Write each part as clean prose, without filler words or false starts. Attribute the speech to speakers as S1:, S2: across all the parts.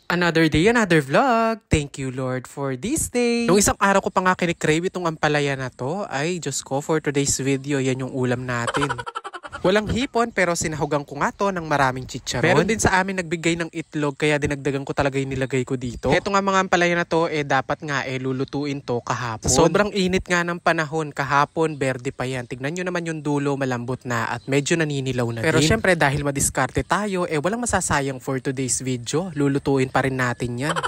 S1: Another day, another vlog. Thank you, Lord, for this day. Nung isang araw ko pa nga kinikrave itong ampalaya na to, ay Diyos ko, for today's video, yan yung ulam natin. Walang hipon pero sinahugan ko nga to ng maraming chicharon. Meron din sa amin nagbigay ng itlog kaya dinagdagan ko talaga yung nilagay ko dito. Ito nga mga ampalaya na to dapat nga lulutuin to kahapon. Sobrang init nga ng panahon kahapon, berde pa yan. Tignan nyo naman yung dulo, malambot na at medyo naninilaw na pero din. Pero syempre dahil madiskarte tayo, walang masasayang for today's video. Lulutuin pa rin natin yan.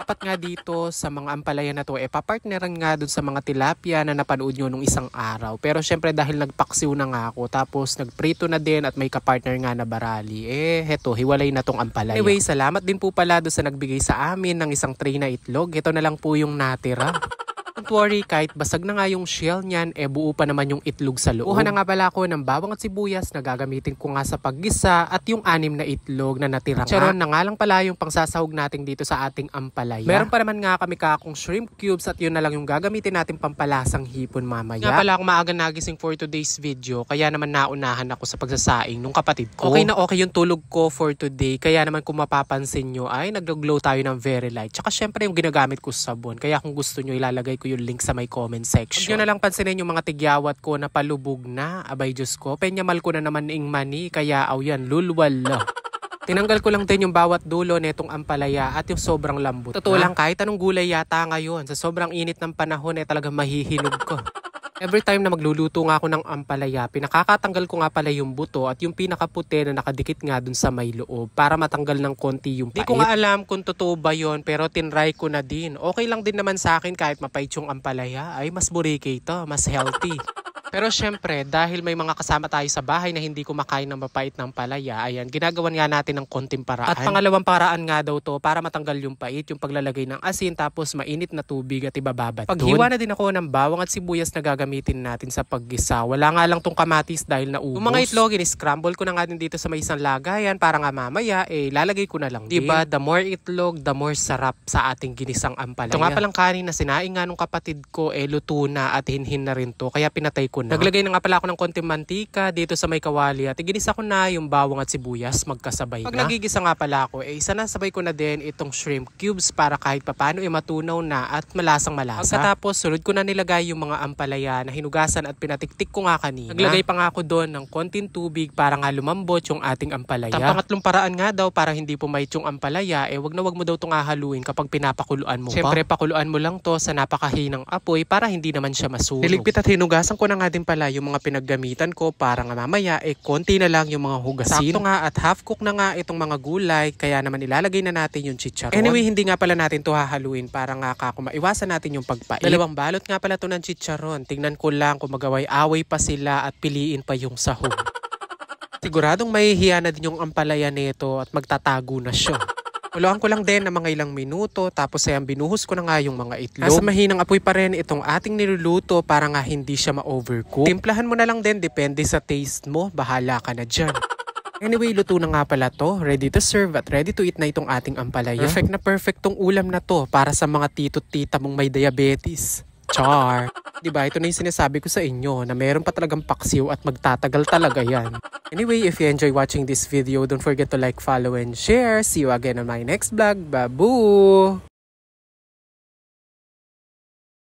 S1: Dapat nga dito sa mga ampalaya na to, papartneran nga dun sa mga tilapia na napanood nyo nung isang araw. Pero syempre dahil nagpaksiw na nga ako, tapos nagprito na din at may kapartner nga na barali, heto, hiwalay na tong ampalaya. Anyway, salamat din po pala dun sa nagbigay sa amin ng isang tray na itlog. Ito na lang po yung natira. Don't worry, kahit basag na nga yung shell niyan, buo pa naman yung itlog sa loob. Kuha na nga pala ako ng bawang at sibuyas na gagamitin ko nga sa paggisa at yung 6 na itlog na natira nga. Charon na nga lang pala yung pangsasahog natin dito sa ating ampalaya. Meron pa naman nga kami kakong shrimp cubes at yun na lang yung gagamitin natin pampalasang hipon mamaya. Nga pala ako maaga nagising for today's video, kaya naman naunahan ako sa pagsasaing nung kapatid ko. Okay na okay yung tulog ko for today, kaya naman kung mapapansin nyo ay nag-glow tayo ng very light. Tsaka syempre yung ginagamit ko sa sabon, kaya kung gusto nyo ilalagay ko yung link sa my comment section. Huwag nyo na lang pansinin yung mga tigyawat ko na palubog na. Abay Diyos ko, penyamal ko na naman ing mani, kaya yan, lulwala. Tinanggal ko lang din yung bawat dulo netong ampalaya at yung sobrang lambot. Totoo lang, kahit anong gulay yata ngayon, sa sobrang init ng panahon talagang mahihinog ko. Every time na magluluto nga ako ng ampalaya, pinakakatanggal ko nga pala yung buto at yung pinakaputi na nakadikit nga dun sa may loob para matanggal ng konti yung pait. Di ko nga alam kung totoo ba yun pero tinry ko na din. Okay lang din naman sa akin kahit mapait yung ampalaya, ay mas burike ito, mas healthy. Pero syempre, dahil may mga kasama tayo sa bahay na hindi kumakain ng mapait ng palaya, ayan, ginagawan nga natin ng konting paraan. At pangalawang paraan nga daw to para matanggal yung pait, yung paglalagay ng asin tapos mainit na tubig at ibababat. Paghiwa na din ako ng bawang at sibuyas na gagamitin natin sa paggisa. Wala nga lang tong kamatis dahil naubos. Yung mga itlog, in-scramble ko na nga din dito sa may isang lagayan para nga mamaya, lalagay ko na lang. Diba, the more itlog, the more sarap sa ating ginisang ampalaya. Ito nga palang kanin na sinaing nga nung kapatid ko, luto na at hinhin na rin to, kaya pinatay ko na. Naglagay na nga pala ako ng konting mantika dito sa may kawali at iginisa ko na yung bawang at sibuyas magkasabay na. Pag nagigisa nga pala ako, isanasabay ko na din itong shrimp cubes para kahit papano matunaw na at malasang malasa. Pagkatapos, sunod ko na nilagay yung mga ampalaya na hinugasan at pinatiktik ko nga kanina. Naglagay pa nga ako doon ng konting tubig para nga lumambot yung ating ampalaya. Pangatlong paraan nga daw para hindi pumait yung ampalaya, wag mo daw itong hahaluin kapag pinapakuluan mo. Siyempre, pakuluan mo lang to sa napakahinang apoy para hindi naman siya masunog. Niligpit at hinugasan ko na nga din pala yung mga pinaggamitan ko para nga mamaya konti na lang yung mga hugasin. Sakto nga at half cook na nga itong mga gulay kaya naman ilalagay na natin yung chicharon. Anyway, hindi nga pala natin to hahaluin para nga maiwasan natin yung pagpait. Dalawang balot nga pala to ng chicharon. Tingnan ko lang kung magaway-away pa sila at piliin pa yung sahog. Siguradong mahihiya na din yung ampalaya nito at magtatago na siya. Kuluan ko lang din ng mga ilang minuto tapos binuhos ko na nga yung mga itlog. Nasa mahinang apoy pa rin itong ating niluluto para nga hindi siya ma-overcook. Timplahan mo na lang din, depende sa taste mo, bahala ka na dyan. Anyway, luto na nga pala to, ready to serve at ready to eat na itong ating ampalaya. Perfect na perfect tong ulam na to para sa mga tito-tita mong may diabetes. Char! Diba, ito na yung sinasabi ko sa inyo na meron pa talagang paksiw at magtatagal talaga yan. Anyway, if you enjoy watching this video, don't forget to like, follow, and share. See you again on my next vlog. Babu!